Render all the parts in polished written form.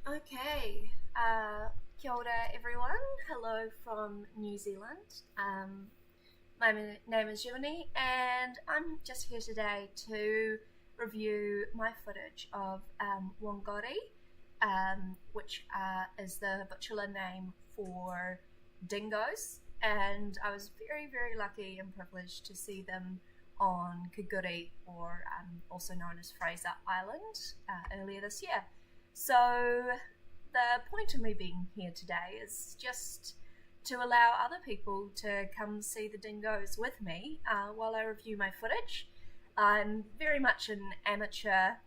Okay, kia ora everyone. Hello from New Zealand. My name is Yuni, and I'm just here today to review my footage of Wongari, which is the Butchulla name for dingoes. And I was very, very lucky and privileged to see them on Kiguri, or also known as Fraser Island, earlier this year. So, the point of me being here today is just to allow other people to come see the dingoes with me while I review my footage. I'm very much an amateur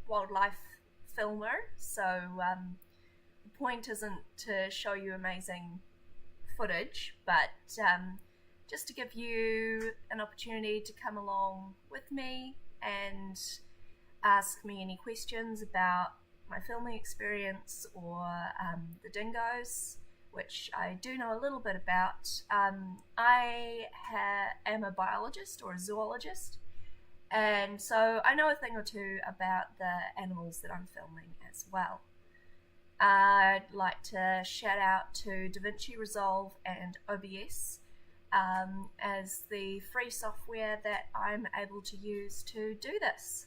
wildlife filmer, so the point isn't to show you amazing footage, but just to give you an opportunity to come along with me and ask me any questions about my filming experience or the dingoes, which I do know a little bit about. Am a biologist or a zoologist, and so I know a thing or two about the animals that I'm filming as well. I'd like to shout out to DaVinci Resolve and OBS as the free software that I'm able to use to do this.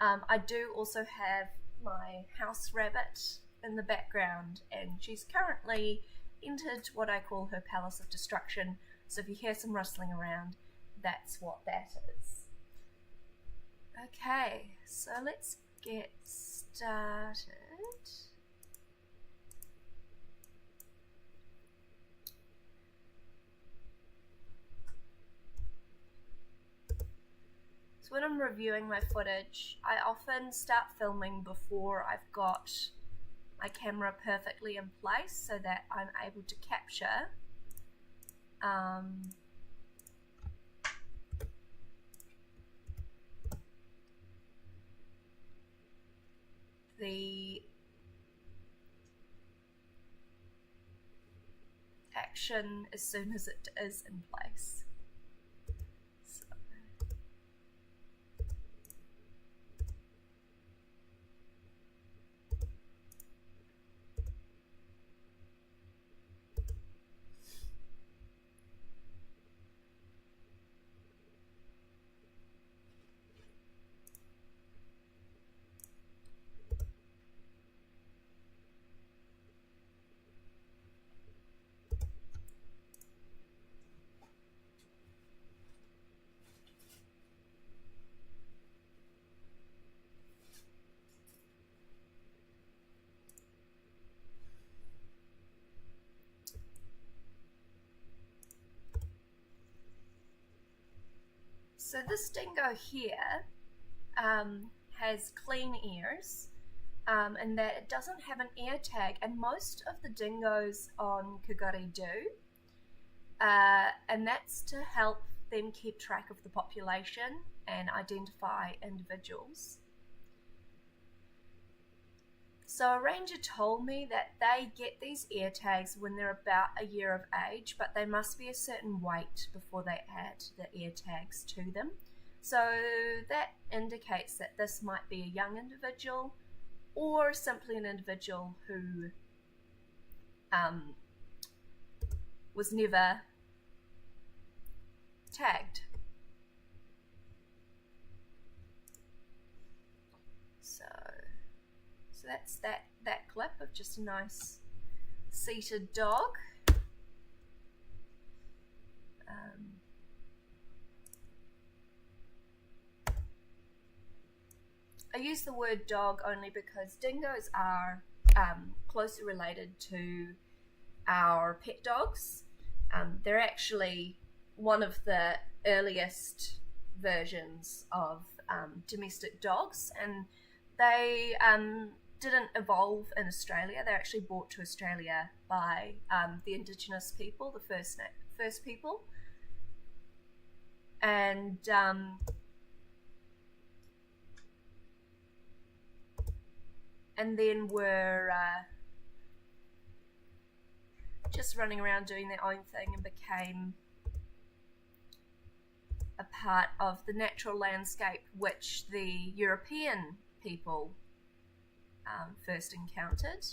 I do also have my house rabbit in the background, and she's currently entered what I call her palace of destruction. So if you hear some rustling around, that's what that is. Okay, so let's get started. So when I'm reviewing my footage, I often start filming before I've got my camera perfectly in place so that I'm able to capture the action as soon as it is in place. So this dingo here has clean ears, and that it doesn't have an ear tag, and most of the dingoes on Kiguri do, and that's to help them keep track of the population and identify individuals. So a ranger told me that they get these ear tags when they're about a year of age, but they must be a certain weight before they add the ear tags to them. So that indicates that this might be a young individual or simply an individual who was never tagged. So that's that clip of just a nice seated dog. I use the word dog only because dingoes are closely related to our pet dogs. They're actually one of the earliest versions of domestic dogs, and they didn't evolve in Australia. They're actually brought to Australia by the indigenous people, the first people, and then were just running around doing their own thing and became a part of the natural landscape which the European people first encountered.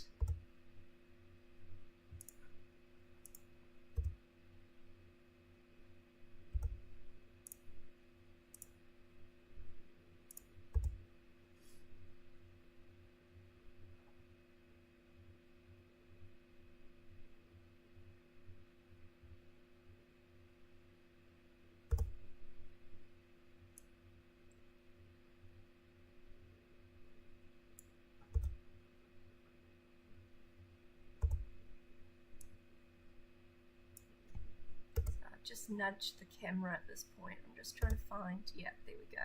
Just nudge the camera at this point. I'm just trying to find, yeah, there we go.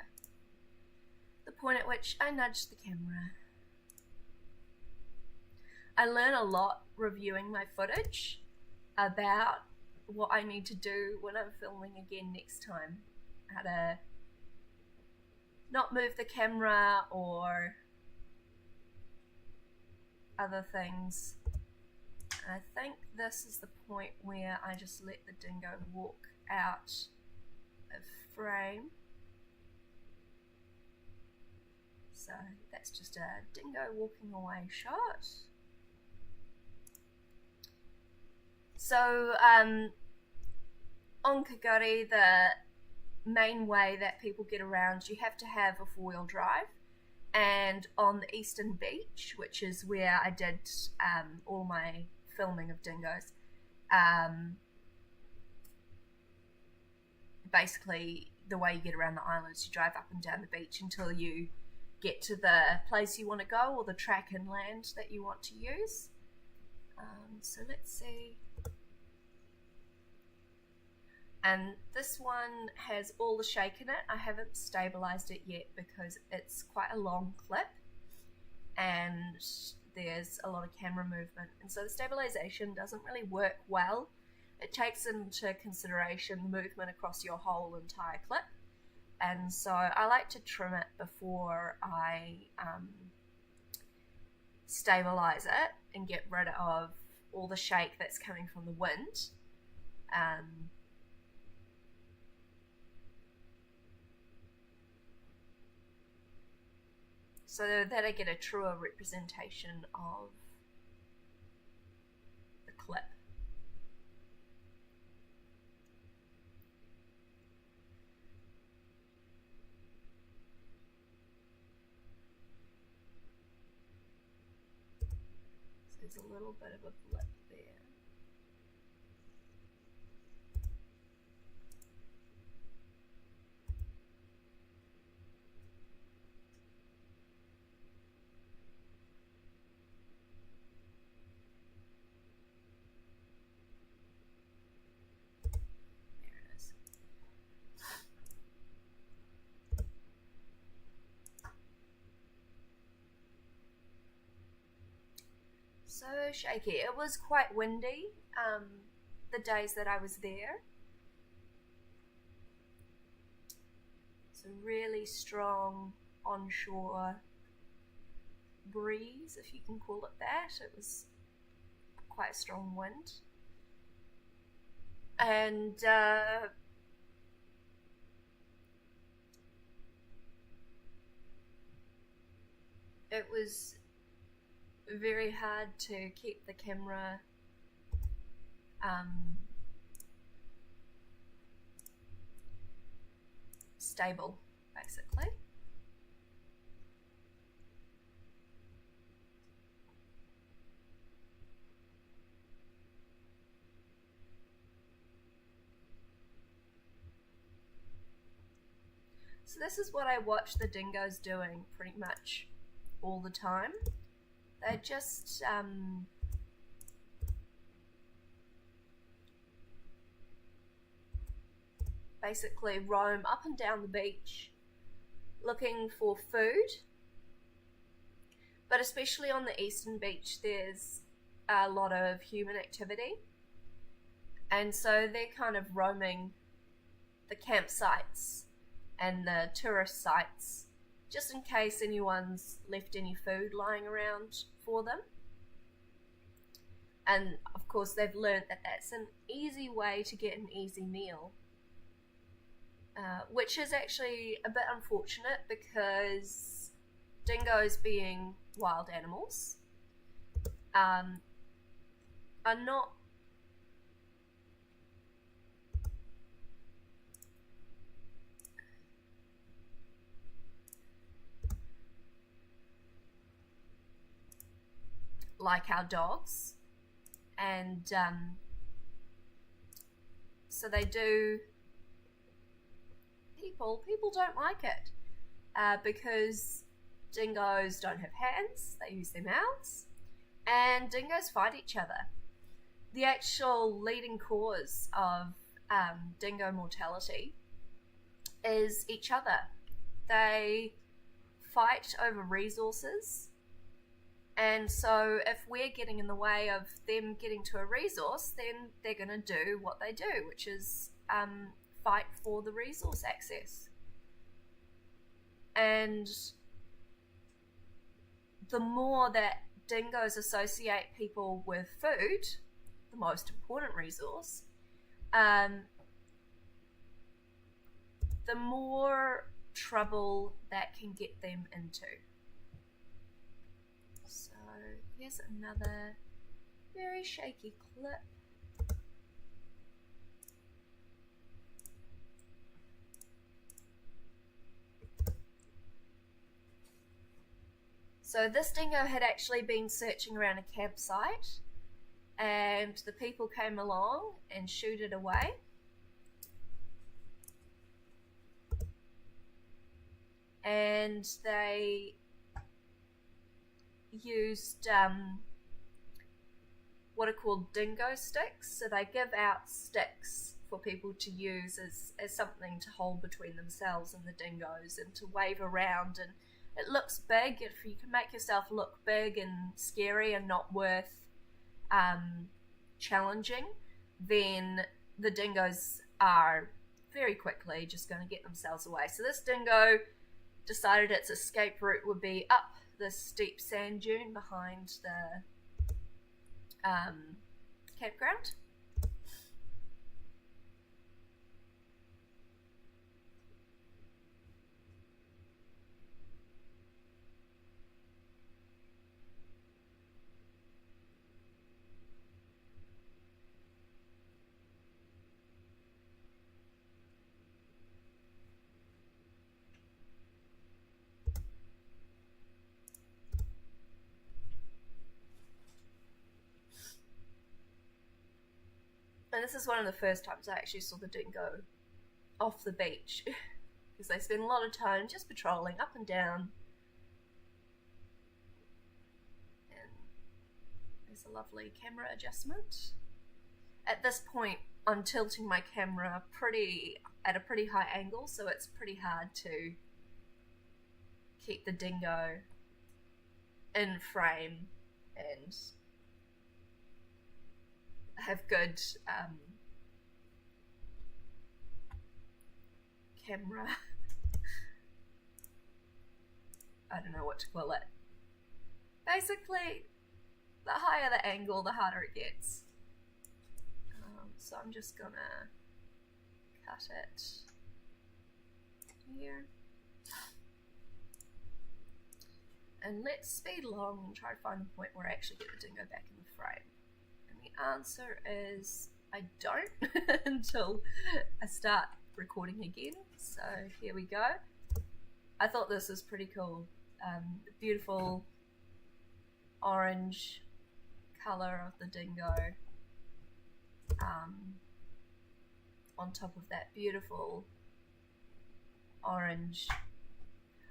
The point at which I nudged the camera. I learn a lot reviewing my footage about what I need to do when I'm filming again next time. How to not move the camera or other things. I think this is the point where I just let the dingo walk out of frame. So that's just a dingo walking away shot. So on Wongari, the main way that people get around, you have to have a four-wheel drive. And on the eastern beach, which is where I did all my filming of dingoes, basically the way you get around the island is you drive up and down the beach until you get to the place you want to go or the track inland that you want to use. So let's see. And this one has all the shake in it. I haven't stabilized it yet because it's quite a long clip and there's a lot of camera movement, and so the stabilization doesn't really work well. It takes into consideration the movement across your whole entire clip, and so I like to trim it before I stabilize it and get rid of all the shake that's coming from the wind. So that I get a truer representation of the clip. So there's a little bit of a blip there. So shaky. It was quite windy the days that I was there. It's a really strong onshore breeze, if you can call it that. It was quite a strong wind. And it was very hard to keep the camera stable, basically. So this is what I watch the dingoes doing pretty much all the time. They just basically roam up and down the beach looking for food, but especially on the eastern beach there's a lot of human activity, and so they're kind of roaming the campsites and the tourist sites just in case anyone's left any food lying around for them. And of course they've learned that that's an easy way to get an easy meal, which is actually a bit unfortunate because dingoes being wild animals are not like our dogs, and so they do. People don't like it because dingoes don't have hands; they use their mouths, and dingoes fight each other. The actual leading cause of dingo mortality is each other. They fight over resources. And so if we're getting in the way of them getting to a resource, then they're going to do what they do, which is fight for the resource access. And the more that dingoes associate people with food, the most important resource, the more trouble that can get them into. So here's another very shaky clip. So this dingo had actually been searching around a campsite, and the people came along and shooed it away. And they used what are called dingo sticks. So they give out sticks for people to use as something to hold between themselves and the dingoes and to wave around. And it looks big. If you can make yourself look big and scary and not worth challenging, then the dingoes are very quickly just going to get themselves away. So this dingo decided its escape route would be up the steep sand dune behind the campground. And this is one of the first times I actually saw the dingo off the beach, because they spend a lot of time just patrolling up and down. And there's a lovely camera adjustment. At this point, I'm tilting my camera at a pretty high angle, so it's pretty hard to keep the dingo in frame and have good camera. I don't know what to call it. Basically, the higher the angle, the harder it gets. So I'm just gonna cut it here. And let's speed along and try to find the point where I actually get the dingo back in the frame. And the answer is I don't until I start recording again. So here we go. I thought this was pretty cool. Beautiful orange colour of the dingo on top of that beautiful orange.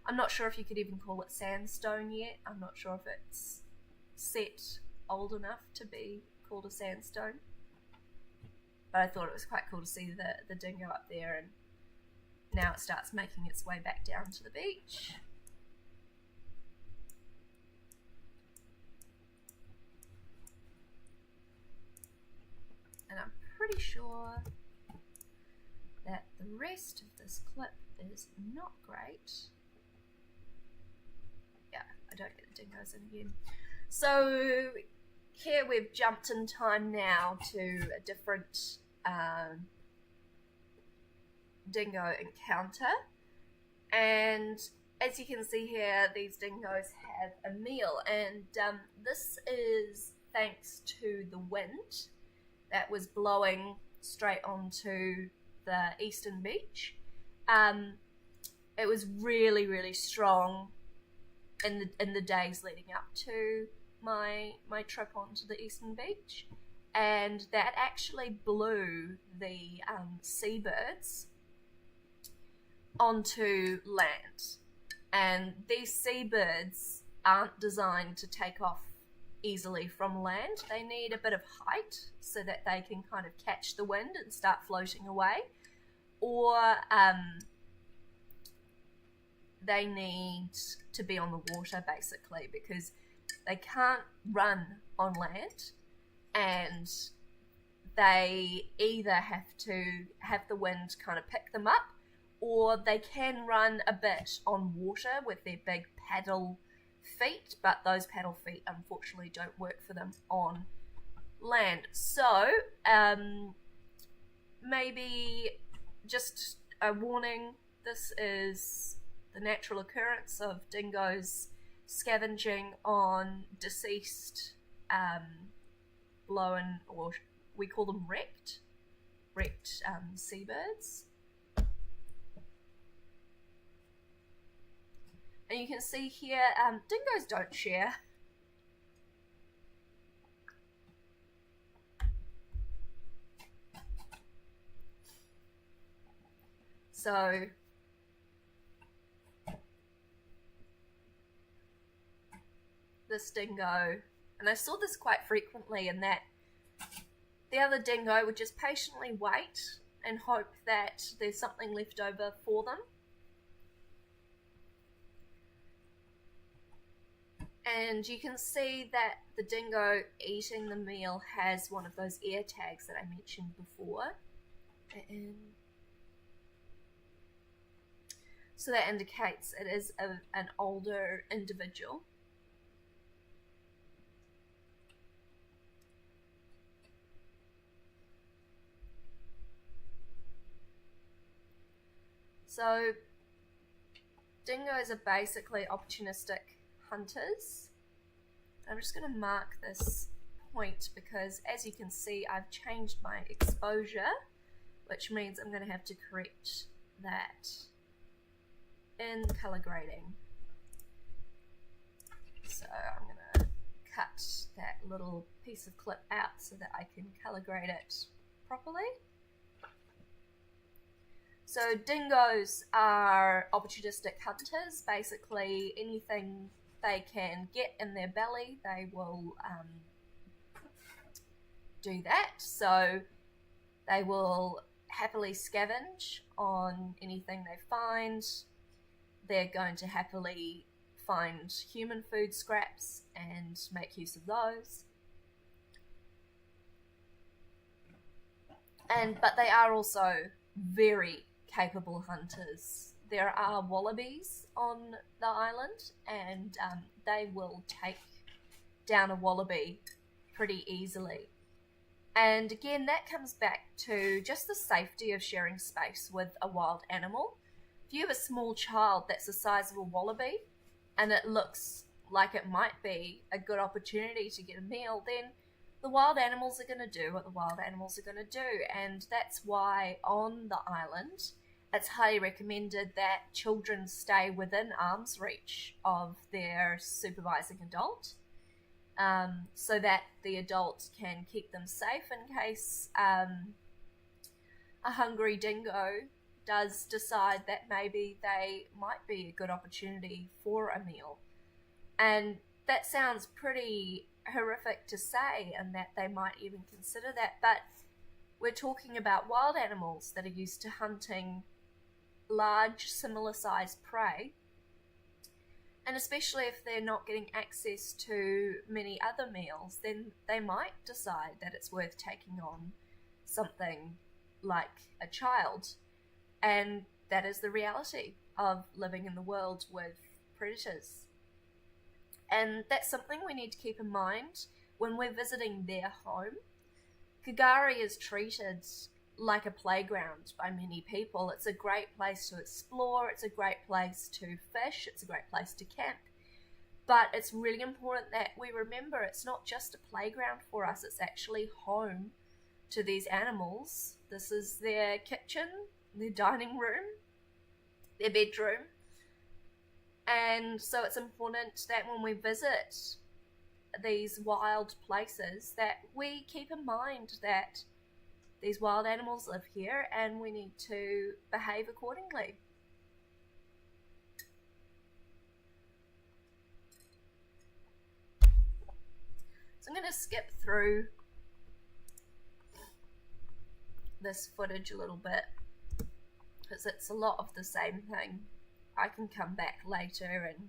I'm not sure if you could even call it sandstone yet. I'm not sure if it's set old enough to be called a sandstone. But I thought it was quite cool to see the dingo up there, and now it starts making its way back down to the beach. And I'm pretty sure that the rest of this clip is not great. Yeah, I don't get the dingoes in again. So here we've jumped in time now to a different dingo encounter, and as you can see here, these dingoes have a meal, and this is thanks to the wind that was blowing straight onto the eastern beach. It was really, really strong in the days leading up to my trip onto the eastern beach, and that actually blew the seabirds onto land. And these seabirds aren't designed to take off easily from land. They need a bit of height so that they can kind of catch the wind and start floating away, or they need to be on the water basically, because they can't run on land, and they either have to have the wind kind of pick them up, or they can run a bit on water with their big paddle feet, but those paddle feet unfortunately don't work for them on land. So maybe just a warning, this is the natural occurrence of dingoes scavenging on deceased, blown, or we call them wrecked seabirds. And you can see here, dingoes don't share. So this dingo, and I saw this quite frequently, in that the other dingo would just patiently wait and hope that there's something left over for them. And you can see that the dingo eating the meal has one of those ear tags that I mentioned before. And so that indicates it is an older individual. So dingoes are basically opportunistic hunters. I'm just going to mark this point because, as you can see, I've changed my exposure, which means I'm going to have to correct that in color grading. So I'm going to cut that little piece of clip out so that I can color grade it properly. So dingoes are opportunistic hunters. Basically, anything they can get in their belly, they will do that. So they will happily scavenge on anything they find. They're going to happily find human food scraps and make use of those. But they are also very capable hunters. There are wallabies on the island, and they will take down a wallaby pretty easily. And again, that comes back to just the safety of sharing space with a wild animal. If you have a small child that's the size of a wallaby, and it looks like it might be a good opportunity to get a meal, then the wild animals are going to do what the wild animals are going to do. And that's why on the island, it's highly recommended that children stay within arm's reach of their supervising adult, so that the adult can keep them safe in case a hungry dingo does decide that maybe they might be a good opportunity for a meal. And that sounds pretty horrific to say, and that they might even consider that, but we're talking about wild animals that are used to hunting large, similar-sized prey, and especially if they're not getting access to many other meals, then they might decide that it's worth taking on something like a child. And that is the reality of living in the world with predators. And that's something we need to keep in mind when we're visiting their home. Wongari is treated like a playground by many people. It's a great place to explore, it's a great place to fish, it's a great place to camp. But it's really important that we remember it's not just a playground for us, it's actually home to these animals. This is their kitchen, their dining room, their bedroom. And so it's important that when we visit these wild places that we keep in mind that these wild animals live here and we need to behave accordingly. So I'm going to skip through this footage a little bit because it's a lot of the same thing. I can come back later and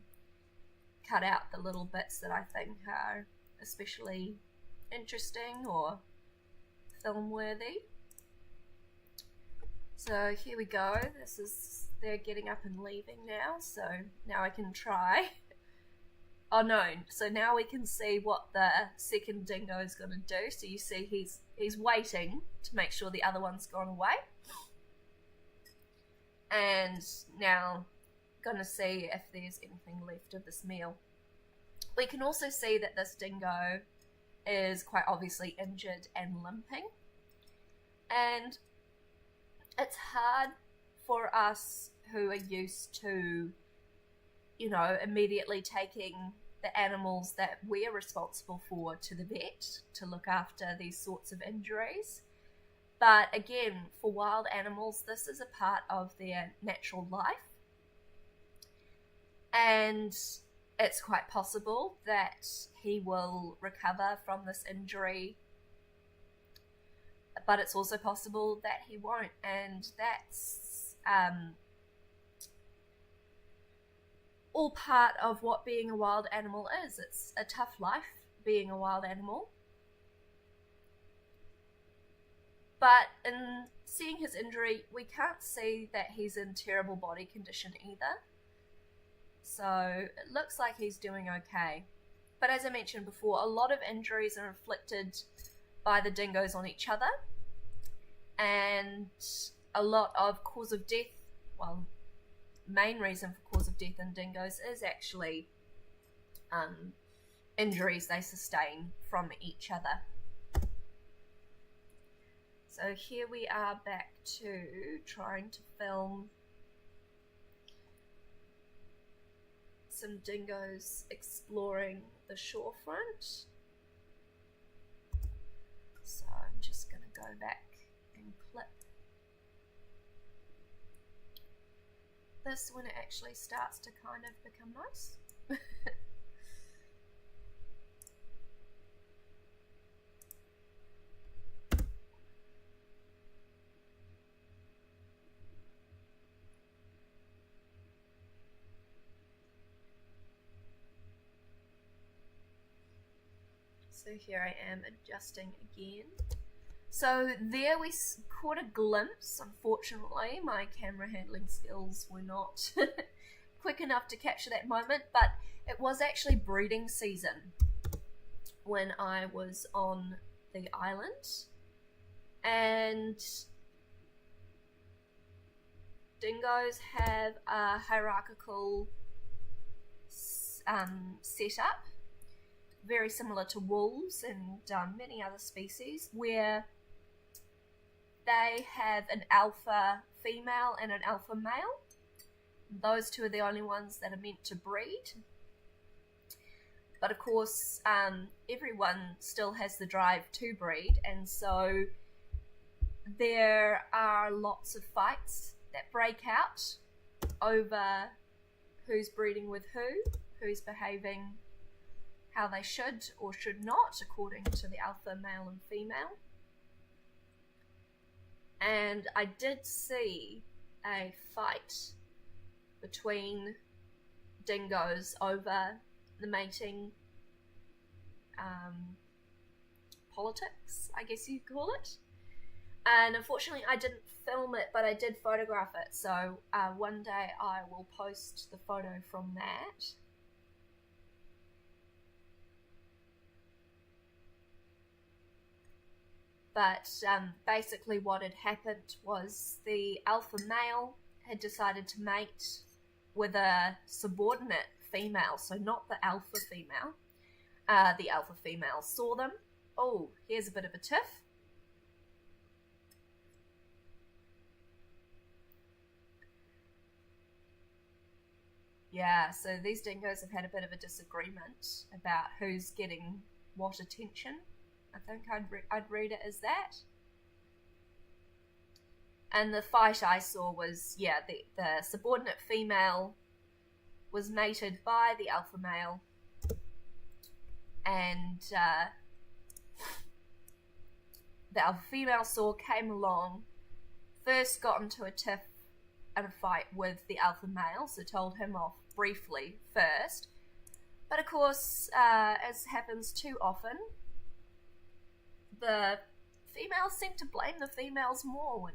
cut out the little bits that I think are especially interesting or film worthy. So here we go. They're getting up and leaving now, so now I can try. Oh no, so now we can see what the second dingo is going to do. So you see he's waiting to make sure the other one's gone away. And now going to see if there's anything left of this meal. We can also see that this dingo is quite obviously injured and limping. And it's hard for us who are used to, immediately taking the animals that we're responsible for to the vet to look after these sorts of injuries. But again, for wild animals, this is a part of their natural life. And it's quite possible that he will recover from this injury, but it's also possible that he won't. And that's all part of what being a wild animal is. It's a tough life being a wild animal. But in seeing his injury, we can't see that he's in terrible body condition either. So it looks like he's doing okay. But as I mentioned before, a lot of injuries are inflicted by the dingoes on each other. And a lot of cause of death, main reason for cause of death in dingoes is actually injuries they sustain from each other. So here we are back to trying to film some dingoes exploring the shorefront. So I'm just going to go back and clip this when it actually starts to kind of become nice. So here I am adjusting again. So there we caught a glimpse. Unfortunately, my camera handling skills were not quick enough to capture that moment, but it was actually breeding season when I was on the island. And dingoes have a hierarchical setup, very similar to wolves and many other species, where they have an alpha female and an alpha male. Those two are the only ones that are meant to breed. But of course, everyone still has the drive to breed, and so there are lots of fights that break out over who's breeding with who's behaving how they should or should not according to the alpha male and female. And I did see a fight between dingoes over the mating politics, I guess you'd call it. And unfortunately I didn't film it, but I did photograph it, so one day I will post the photo from that. But basically what had happened was the alpha male had decided to mate with a subordinate female, so not the alpha female. The alpha female saw them. Oh, here's a bit of a tiff. Yeah, so these dingoes have had a bit of a disagreement about who's getting what attention. I think I'd read it as that. And the fight I saw was, yeah, the subordinate female was mated by the alpha male, and the alpha female came along, first got into a tiff and a fight with the alpha male, so told him off briefly first. But of course, as happens too often, the females seem to blame the females more when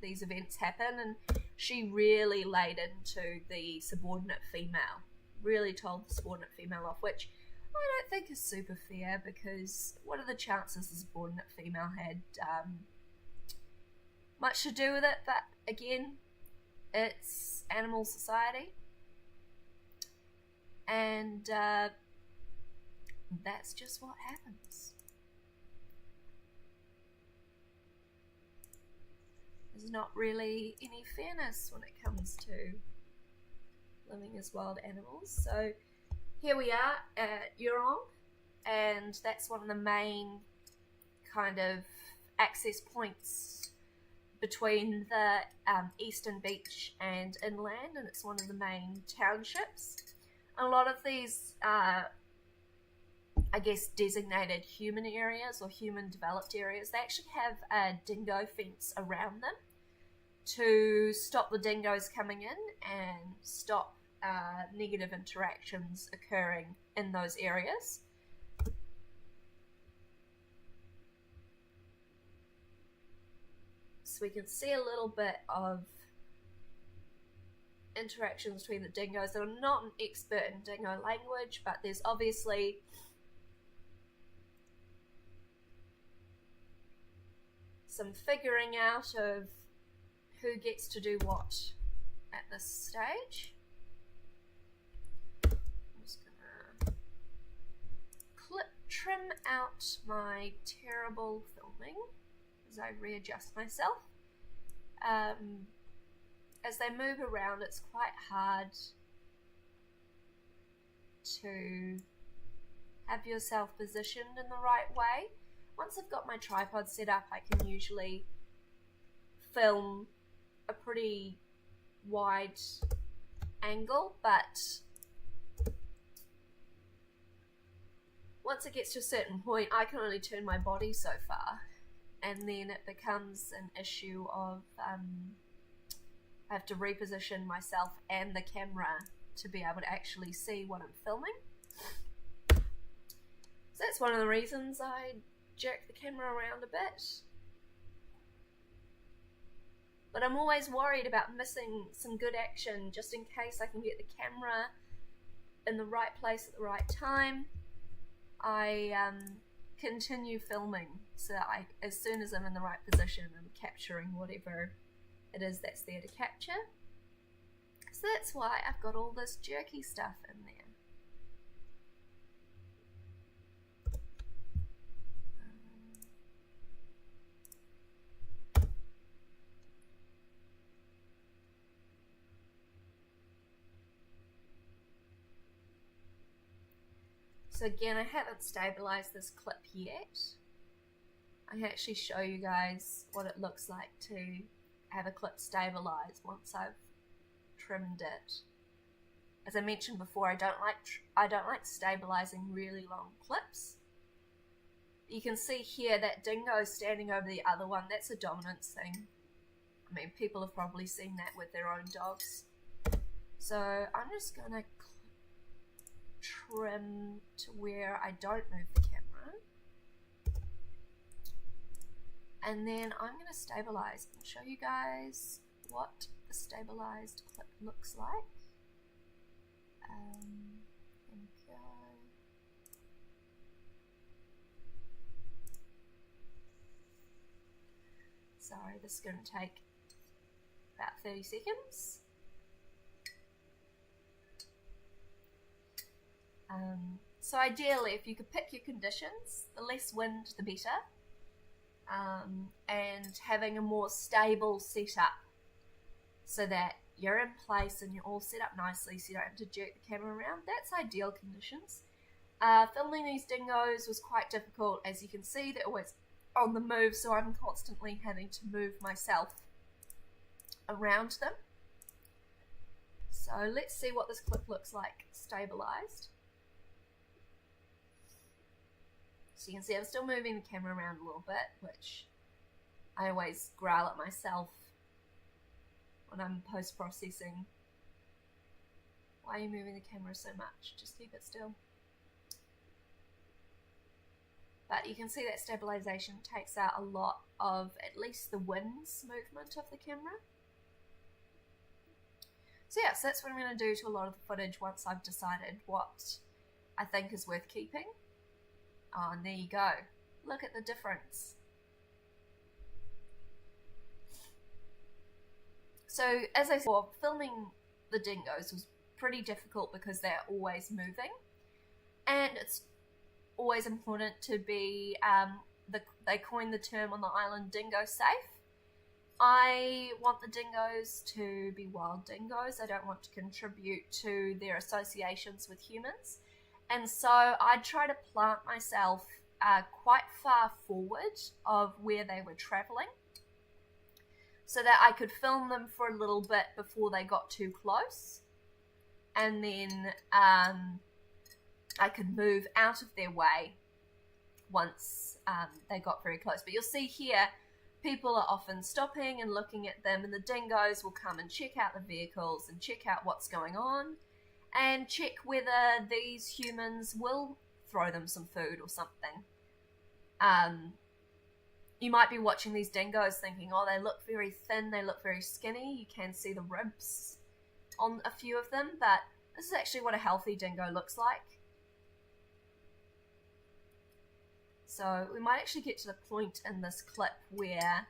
these events happen, and she really laid into the subordinate female, really told the subordinate female off, which I don't think is super fair, because what are the chances the subordinate female had much to do with it? But again, it's animal society, and that's just what happens. There's not really any fairness when it comes to living as wild animals. So here we are at Yurong, and that's one of the main kind of access points between the eastern beach and inland, and it's one of the main townships. A lot of these I guess designated human areas or human developed areas, they actually have a dingo fence around them to stop the dingoes coming in and stop negative interactions occurring in those areas. So we can see a little bit of interactions between the dingoes. I'm not an expert in dingo language, but there's obviously some figuring out of who gets to do what at this stage. I'm just gonna trim out my terrible filming as I readjust myself. As they move around, it's quite hard to have yourself positioned in the right way. Once I've got my tripod set up, I can usually film a pretty wide angle, but once it gets to a certain point, I can only turn my body so far, and then it becomes an issue of I have to reposition myself and the camera to be able to actually see what I'm filming. So that's one of the reasons I jerk the camera around a bit. But I'm always worried about missing some good action, just in case I can get the camera in the right place at the right time. I continue filming so that as soon as I'm in the right position, I'm capturing whatever it is that's there to capture. So that's why I've got all this jerky stuff in there. So again, I haven't stabilized this clip yet. I can actually show you guys what it looks like to have a clip stabilized once I've trimmed it. As I mentioned before, I don't like stabilizing really long clips. You can see here that dingo standing over the other one. That's a dominance thing. I mean, people have probably seen that with their own dogs. So I'm just gonna trim to where I don't move the camera, and then I'm going to stabilize and show you guys what the stabilized clip looks like. There we go. Sorry, this is going to take about 30 seconds. So ideally, if you could pick your conditions, the less wind, the better. And having a more stable setup so that you're in place and you're all set up nicely so you don't have to jerk the camera around. That's ideal conditions. Filming these dingoes was quite difficult. As you can see, they're always on the move, so I'm constantly having to move myself around them. So let's see what this clip looks like stabilized. So you can see I'm still moving the camera around a little bit, which I always growl at myself when I'm post-processing. Why are you moving the camera so much? Just keep it still. But you can see that stabilization takes out a lot of at least the wind's movement of the camera. So yeah, so that's what I'm going to do to a lot of the footage once I've decided what I think is worth keeping. Oh, and there you go. Look at the difference. So, as I said, filming the dingoes was pretty difficult because they're always moving. And it's always important to be, they coined the term on the island, dingo safe. I want the dingoes to be wild dingoes. I don't want to contribute to their associations with humans. And so I try to plant myself quite far forward of where they were travelling so that I could film them for a little bit before they got too close. And then I could move out of their way once they got very close. But you'll see here, people are often stopping and looking at them, and the dingoes will come and check out the vehicles and check out what's going on, and check whether these humans will throw them some food or something. You might be watching these dingoes thinking, oh, they look very thin, they look very skinny. You can see the ribs on a few of them, but this is actually what a healthy dingo looks like. So we might actually get to the point in this clip where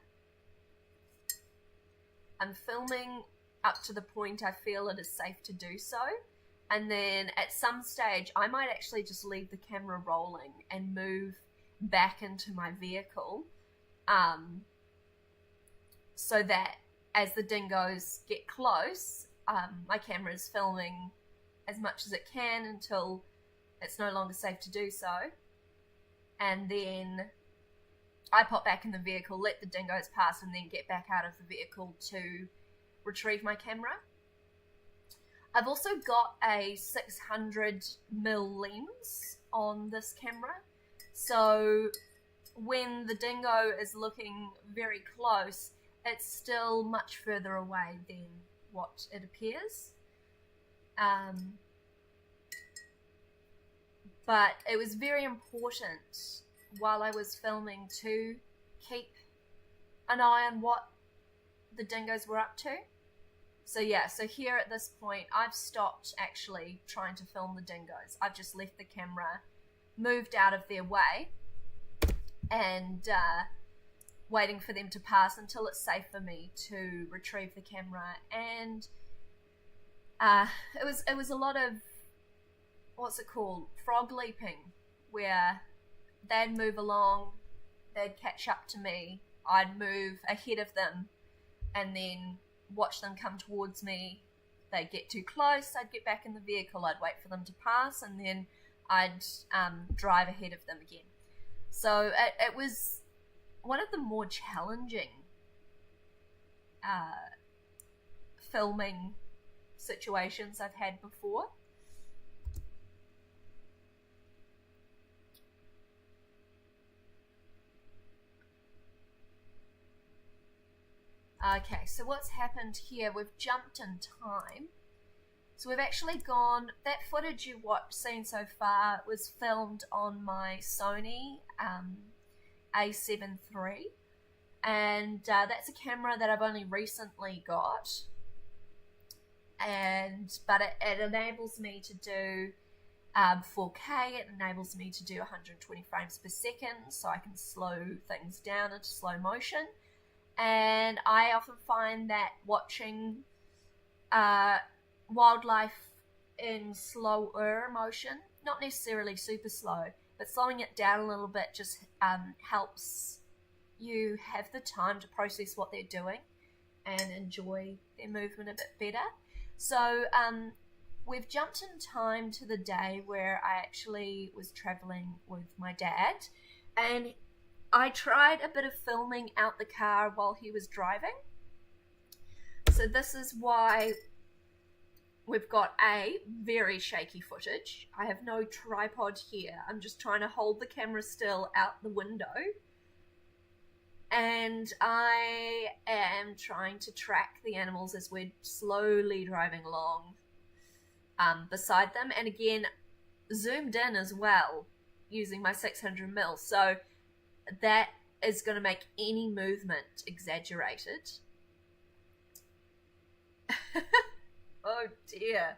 I'm filming up to the point I feel it is safe to do so. And then at some stage, I might actually just leave the camera rolling and move back into my vehicle so that as the dingoes get close, my camera is filming as much as it can until it's no longer safe to do so. And then I pop back in the vehicle, let the dingoes pass, and then get back out of the vehicle to retrieve my camera. I've also got a 600mm lens on this camera, so when the dingo is looking very close, it's still much further away than what it appears. But it was very important while I was filming to keep an eye on what the dingoes were up to. So yeah, so here at this point, I've stopped actually trying to film the dingoes. I've just left the camera, moved out of their way, and waiting for them to pass until it's safe for me to retrieve the camera. And it was a lot of, what's it called, frog leaping, where they'd move along, they'd catch up to me, I'd move ahead of them, and then watch them come towards me. They'd get too close, I'd get back in the vehicle, I'd wait for them to pass, and then I'd drive ahead of them again. So it was one of the more challenging filming situations I've had before. Okay, so what's happened here, we've jumped in time. So we've actually gone, that footage you've seen so far was filmed on my Sony A7 III. And that's a camera that I've only recently got. But it enables me to do 4K, it enables me to do 120 frames per second, so I can slow things down into slow motion. and I often find that watching wildlife in slower motion, not necessarily super slow, but slowing it down a little bit just helps you have the time to process what they're doing and enjoy their movement a bit better. So we've jumped in time to the day where I actually was traveling with my dad, and I tried a bit of filming out the car while he was driving. So this is why we've got a very shaky footage. I have no tripod here. I'm just trying to hold the camera still out the window. And I am trying to track the animals as we're slowly driving along beside them. And again, zoomed in as well using my 600mm. So that is going to make any movement exaggerated. Oh dear.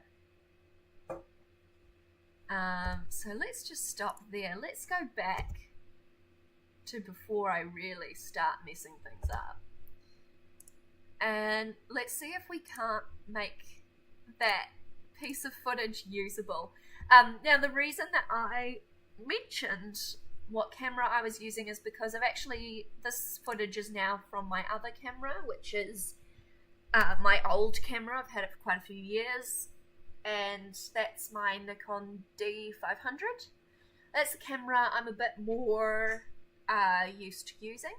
So let's just stop there. Let's go back to before I really start messing things up. And let's see if we can't make that piece of footage usable. Now the reason that I mentioned what camera I was using is because this footage is now from my other camera, which is my old camera. I've had it for quite a few years, and that's my Nikon D500. That's a camera I'm a bit more used to using.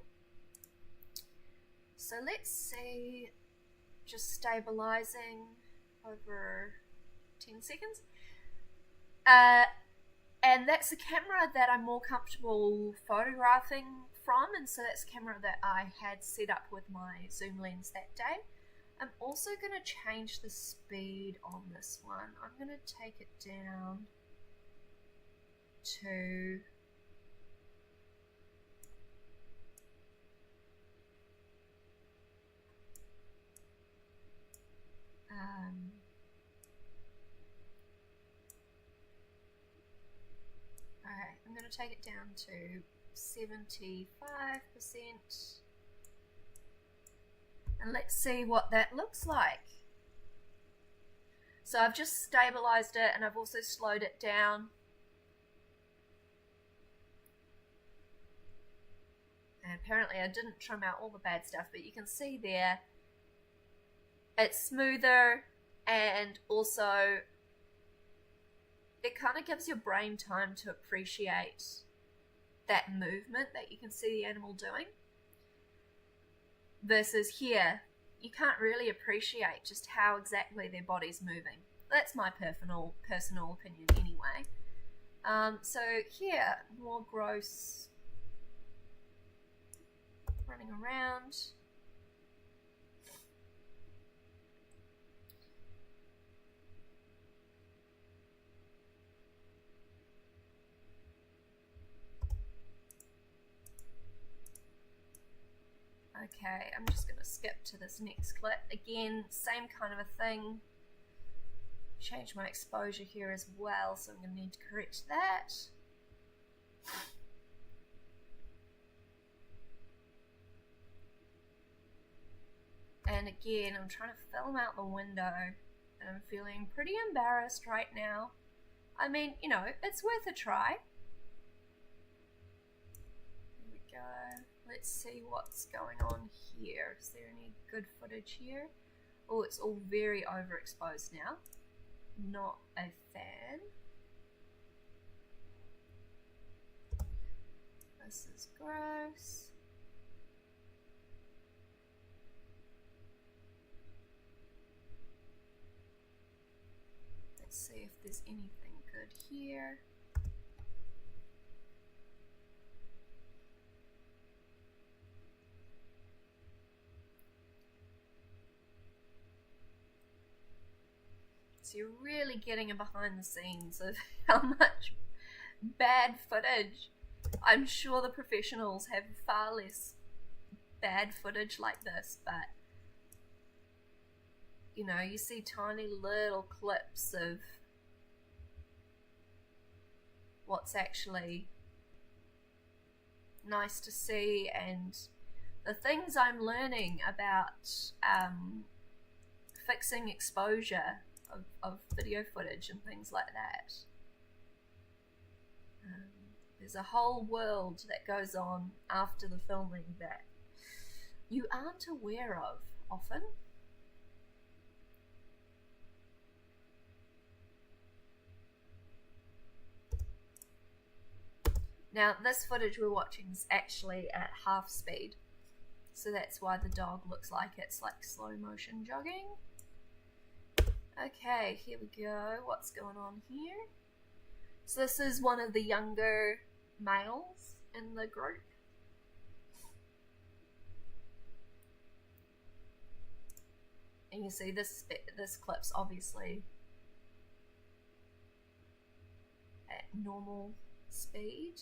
So let's see, just stabilizing over 10 seconds. And that's a camera that I'm more comfortable photographing from, and so that's a camera that I had set up with my zoom lens that day. I'm also going to change the speed on this one. I'm going to take it down to alright, I'm going to take it down to 75%. And let's see what that looks like. So I've just stabilized it, and I've also slowed it down. And apparently I didn't trim out all the bad stuff, but you can see there it's smoother, and also it kind of gives your brain time to appreciate that movement that you can see the animal doing. Versus here, you can't really appreciate just how exactly their body's moving. That's my personal opinion anyway. So here, more gross running around. Okay, I'm just going to skip to this next clip. Again, same kind of a thing. Change my exposure here as well, so I'm going to need to correct that. And again, I'm trying to film out the window, and I'm feeling pretty embarrassed right now. I mean, you know, it's worth a try. Here we go. Let's see what's going on here. Is there any good footage here? Oh, it's all very overexposed now. Not a fan. This is gross. Let's see if there's anything good here. So you're really getting a behind the scenes of how much bad footage. I'm sure the professionals have far less bad footage like this, but you know, you see tiny little clips of what's actually nice to see and the things I'm learning about fixing exposure of video footage and things like that. There's a whole world that goes on after the filming that you aren't aware of often. Now, this footage we're watching is actually at half speed, so that's why the dog looks like it's like slow motion jogging. Okay, here we go. What's going on here? So this is one of the younger males in the group. And you see this clip's obviously at normal speed.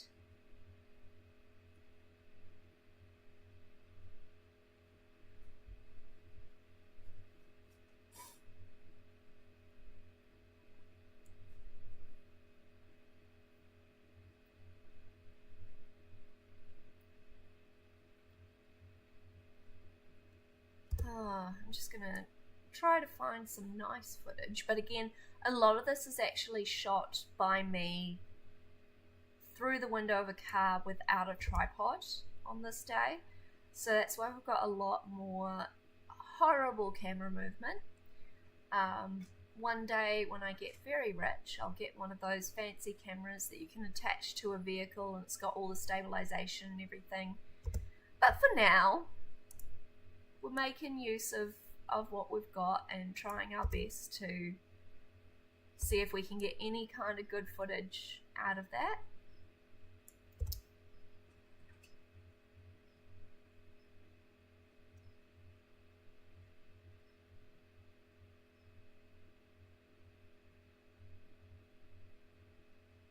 I'm just gonna try to find some nice footage, but again, a lot of this is actually shot by me through the window of a car without a tripod on this day, so that's why we've got a lot more horrible camera movement. One day when I get very rich, I'll get one of those fancy cameras that you can attach to a vehicle and it's got all the stabilization and everything, but for now we're making use of what we've got and trying our best to see if we can get any kind of good footage out of that.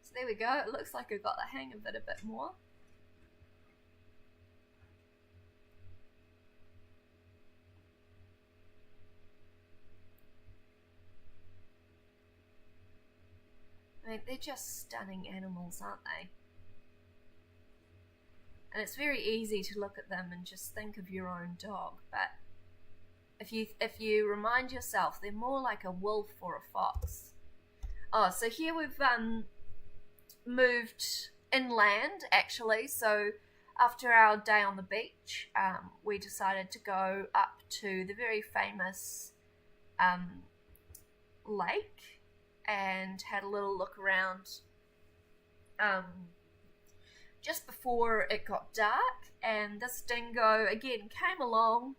So there we go, it looks like I got the hang of it a bit more. I mean, they're just stunning animals, aren't they? And it's very easy to look at them and just think of your own dog, but if you remind yourself, they're more like a wolf or a fox. Oh, so here we've moved inland, actually. So after our day on the beach, we decided to go up to the very famous lake and had a little look around just before it got dark, and this dingo again came along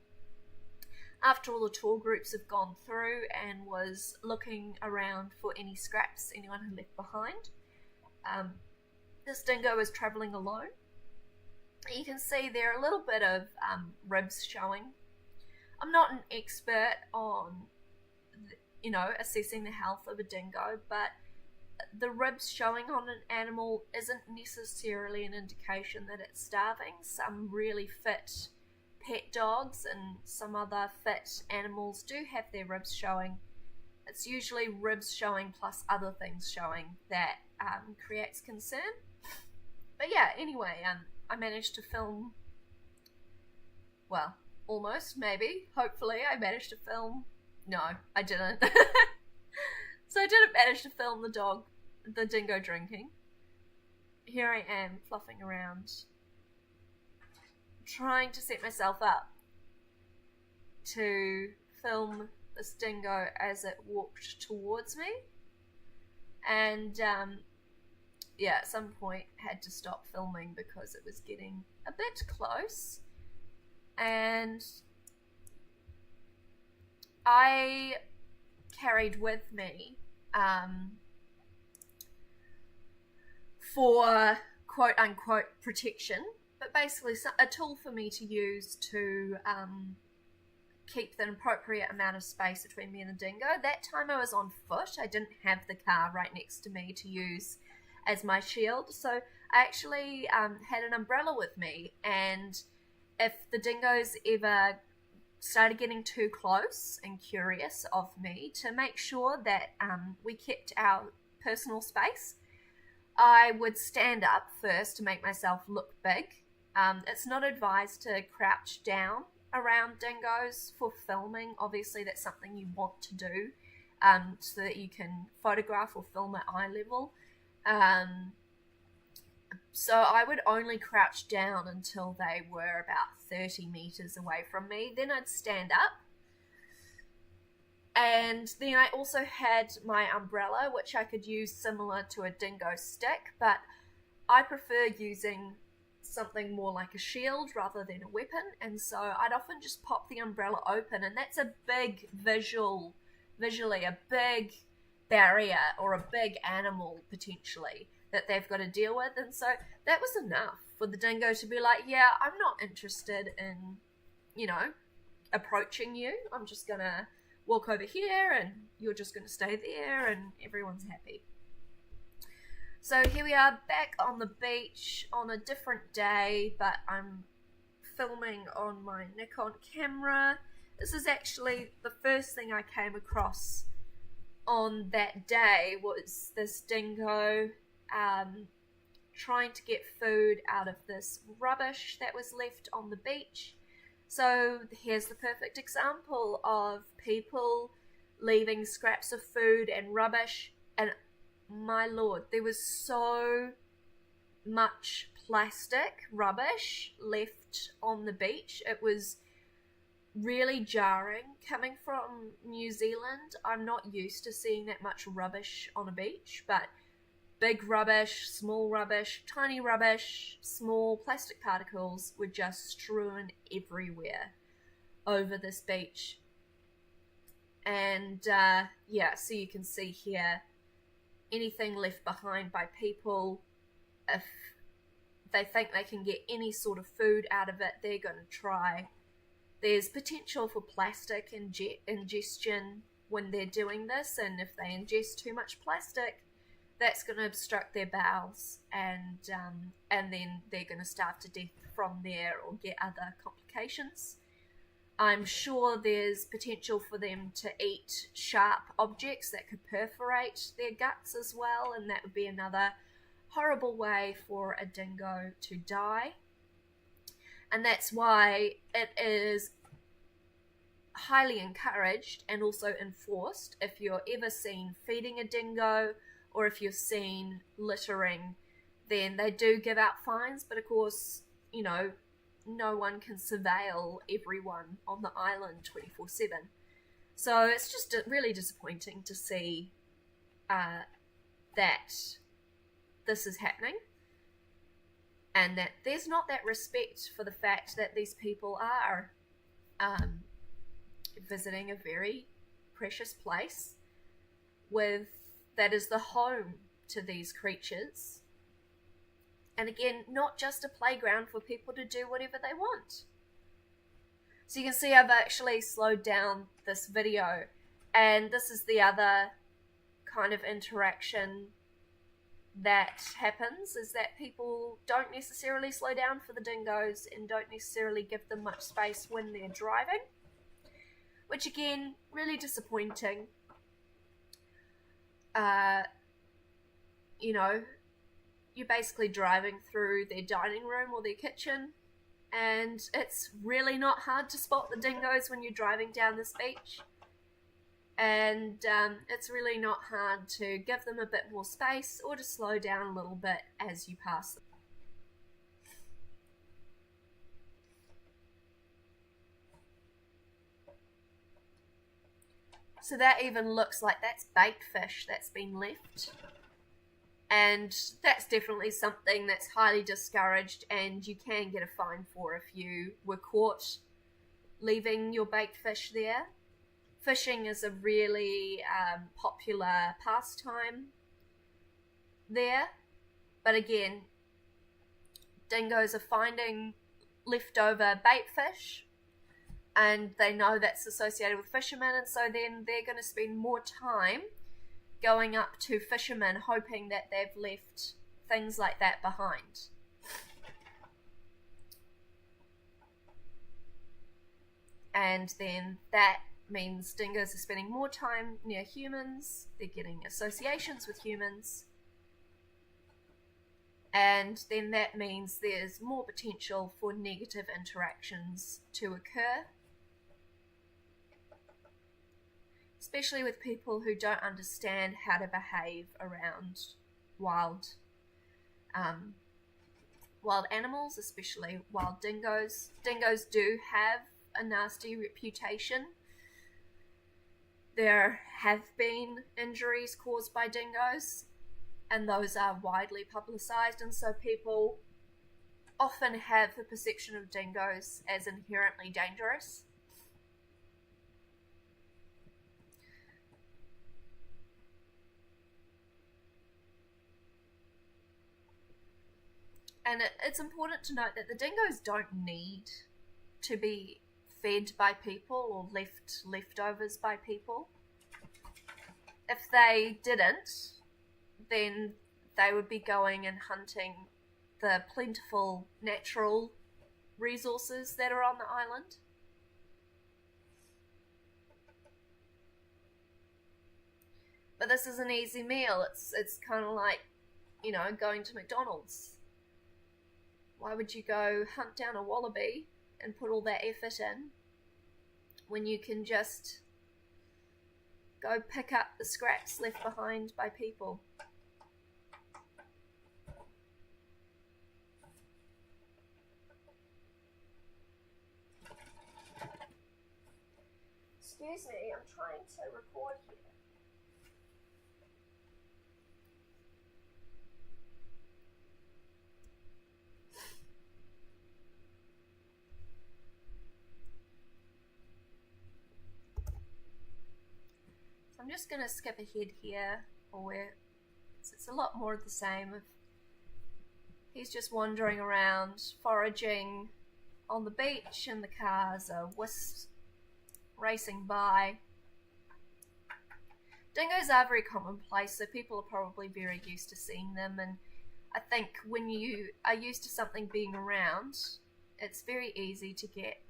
after all the tour groups have gone through and was looking around for any scraps anyone had left behind. This dingo was travelling alone. You can see there are a little bit of ribs showing. I'm not an expert on assessing the health of a dingo, but the ribs showing on an animal isn't necessarily an indication that it's starving. Some really fit pet dogs and some other fit animals do have their ribs showing. It's usually ribs showing plus other things showing that creates concern. But yeah, anyway, I managed to film, well, almost, maybe, hopefully I managed to film. No, I didn't. So I didn't manage to film the dingo drinking. Here I am fluffing around, trying to set myself up to film this dingo as it walked towards me. And yeah, at some point had to stop filming because it was getting a bit close. And I carried with me for quote unquote protection, but basically a tool for me to use to keep the appropriate amount of space between me and the dingo. That time I was on foot. I didn't have the car right next to me to use as my shield, so I actually had an umbrella with me, and if the dingoes ever started getting too close and curious of me, to make sure that we kept our personal space, I would stand up first to make myself look big, It's not advised to crouch down around dingoes for filming. Obviously, that's something you want to do so that you can photograph or film at eye level. So I would only crouch down until they were about 30 meters away from me. Then I'd stand up. And then I also had my umbrella, which I could use similar to a dingo stick, but I prefer using something more like a shield rather than a weapon, and so I'd often just pop the umbrella open, and that's a big visually a big barrier or a big animal potentially that they've got to deal with. And so that was enough for the dingo to be like, yeah, I'm not interested in, approaching you. I'm just gonna walk over here and you're just gonna stay there, and everyone's happy. So here we are back on the beach on a different day, but I'm filming on my Nikon camera. This is actually the first thing I came across on that day, was this dingo trying to get food out of this rubbish that was left on the beach. So here's the perfect example of people leaving scraps of food and rubbish, and my lord, there was so much plastic rubbish left on the beach. It was really jarring. Coming from New Zealand, I'm not used to seeing that much rubbish on a beach, but big rubbish, small rubbish, tiny rubbish, small plastic particles were just strewn everywhere over this beach. And so you can see here, anything left behind by people, if they think they can get any sort of food out of it, they're going to try. There's potential for plastic ingestion when they're doing this, and if they ingest too much plastic, that's going to obstruct their bowels, and then they're going to starve to death from there or get other complications. I'm sure there's potential for them to eat sharp objects that could perforate their guts as well, and that would be another horrible way for a dingo to die. And that's why it is highly encouraged and also enforced, if you're ever seen feeding a dingo or if you're seen littering, then they do give out fines, but of course, no one can surveil everyone on the island 24/7. So it's just really disappointing to see that this is happening, and that there's not that respect for the fact that these people are visiting a very precious place that is the home to these creatures. And again, not just a playground for people to do whatever they want. So you can see I've actually slowed down this video, and this is the other kind of interaction that happens, is that people don't necessarily slow down for the dingoes and don't necessarily give them much space when they're driving, which again, really disappointing. You're basically driving through their dining room or their kitchen, and it's really not hard to spot the dingoes when you're driving down this beach. And it's really not hard to give them a bit more space or to slow down a little bit as you pass them. So that even looks like that's bait fish that's been left. And that's definitely something that's highly discouraged, and you can get a fine for if you were caught leaving your baked fish there. Fishing is a really popular pastime there, but again, dingoes are finding leftover bait fish, and they know that's associated with fishermen, and so then they're going to spend more time going up to fishermen hoping that they've left things like that behind. And then that means dingoes are spending more time near humans, they're getting associations with humans, and then that means there's more potential for negative interactions to occur, especially with people who don't understand how to behave around wild animals, especially wild dingoes. Dingoes do have a nasty reputation. There have been injuries caused by dingoes, and those are widely publicised, and so people often have the perception of dingoes as inherently dangerous. And it's important to note that the dingoes don't need to be fed by people or leftovers by people. If they didn't, then they would be going and hunting the plentiful natural resources that are on the island. But this is an easy meal. It's kind of like, going to McDonald's. Why would you go hunt down a wallaby and put all that effort in when you can just go pick up the scraps left behind by people? Excuse me, I'm trying to record here. I'm just going to skip ahead here, it's a lot more of the same. He's just wandering around, foraging on the beach, and the cars are racing by. Dingoes are very commonplace, so people are probably very used to seeing them, and I think when you are used to something being around, it's very easy to get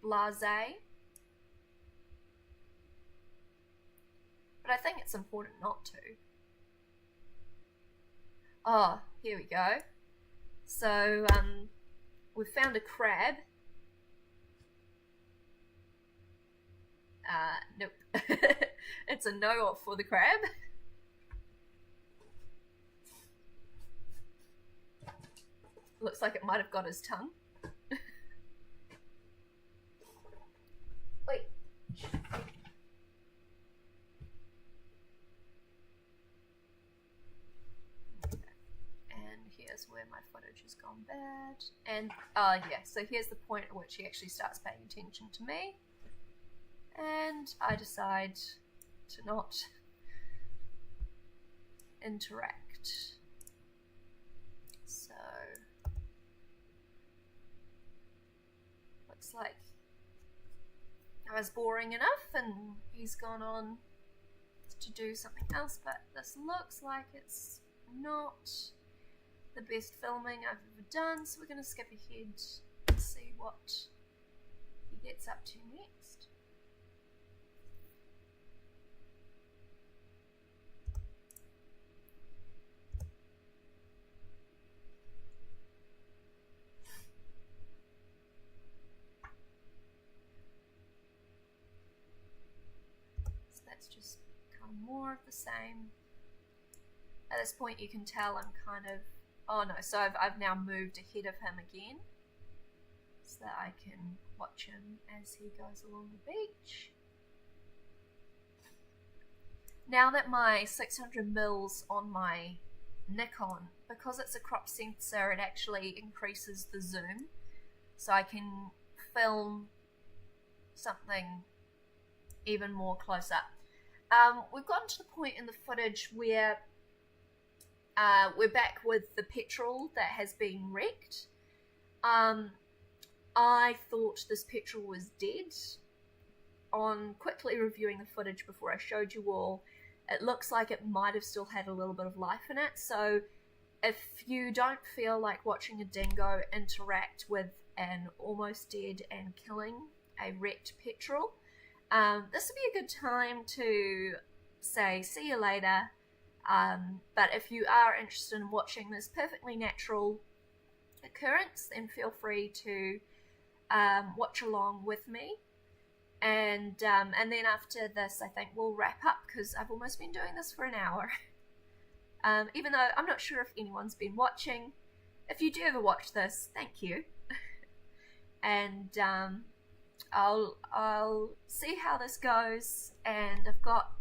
blasé. But I think it's important not to. Oh, here we go. So, we've found a crab. Nope. It's a no for the crab. Looks like it might have got his tongue. Wait. Where my footage has gone bad, and yeah, so here's the point at which he actually starts paying attention to me, and I decide to not interact. So looks like I was boring enough and he's gone on to do something else, but this looks like it's not the best filming I've ever done, so we're going to skip ahead and see what he gets up to next. So that's just kind of more of the same. At this point you can tell I'm kind of, oh no, so I've now moved ahead of him again so that I can watch him as he goes along the beach. Now that my 600 mils on my Nikon, because it's a crop sensor, it actually increases the zoom, so I can film something even more close up. We've gotten to the point in the footage where we're back with the petrel that has been wrecked. I thought this petrel was dead. On quickly reviewing the footage before I showed you all, it looks like it might have still had a little bit of life in it, so if you don't feel like watching a dingo interact with an almost dead and killing a wrecked petrel, this would be a good time to say see you later. But if you are interested in watching this perfectly natural occurrence, then feel free to watch along with me. And then after this, I think we'll wrap up because I've almost been doing this for an hour. Even though I'm not sure if anyone's been watching. If you do ever watch this, thank you. And I'll see how this goes. And I've got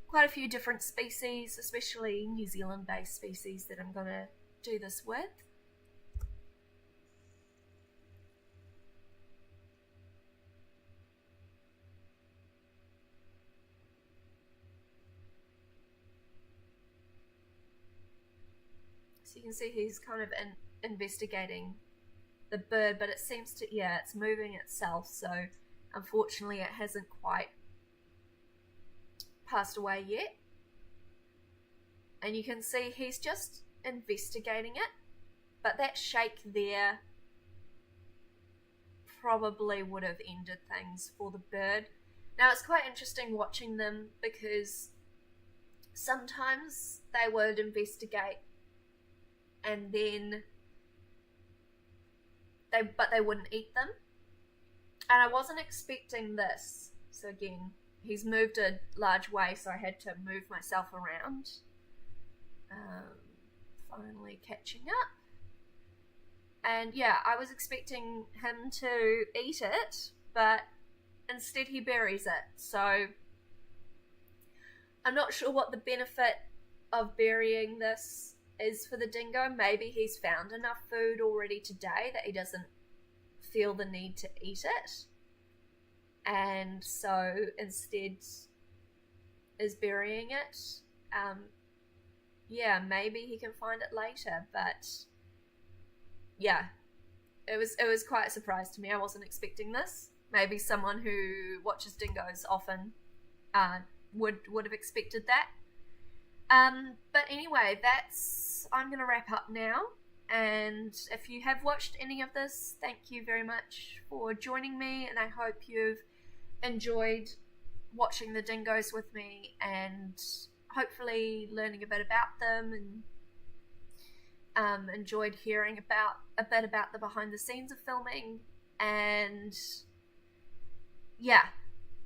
quite a few different species, especially New Zealand-based species, that I'm going to do this with. So you can see he's kind of investigating the bird, but it seems to, yeah, it's moving itself, so unfortunately it hasn't quite passed away yet. And you can see he's just investigating it, but that shake there probably would have ended things for the bird. Now it's quite interesting watching them because sometimes they would investigate and then they wouldn't eat them. And I wasn't expecting this. So again, he's moved a large way, so I had to move myself around. Finally catching up. And yeah, I was expecting him to eat it, but instead he buries it. So I'm not sure what the benefit of burying this is for the dingo. Maybe he's found enough food already today that he doesn't feel the need to eat it, and so instead is burying it. Yeah, maybe he can find it later, but yeah, it was quite a surprise to me. I wasn't expecting this. Maybe someone who watches dingoes often would have expected that. But anyway, I'm going to wrap up now. And if you have watched any of this, thank you very much for joining me. And I hope you've enjoyed watching the dingoes with me and hopefully learning a bit about them, and enjoyed hearing a bit about the behind the scenes of filming. And yeah,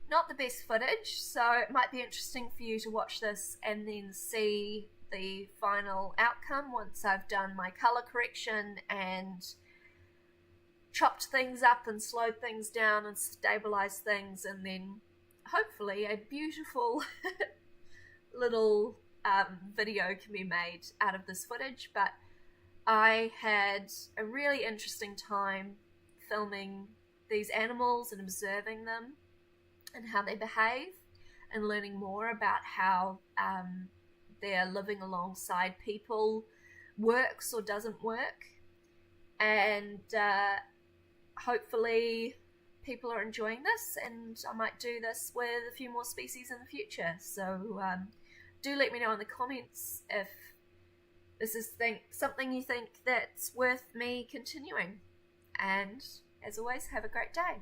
not the best footage, so it might be interesting for you to watch this and then see the final outcome once I've done my colour correction and chopped things up and slowed things down and stabilised things, and then hopefully a beautiful little video can be made out of this footage. But I had a really interesting time filming these animals and observing them and how they behave, and learning more about how their living alongside people works or doesn't work. And hopefully people are enjoying this, and I might do this with a few more species in the future. So do let me know in the comments if this is something you think that's worth me continuing. And as always, have a great day.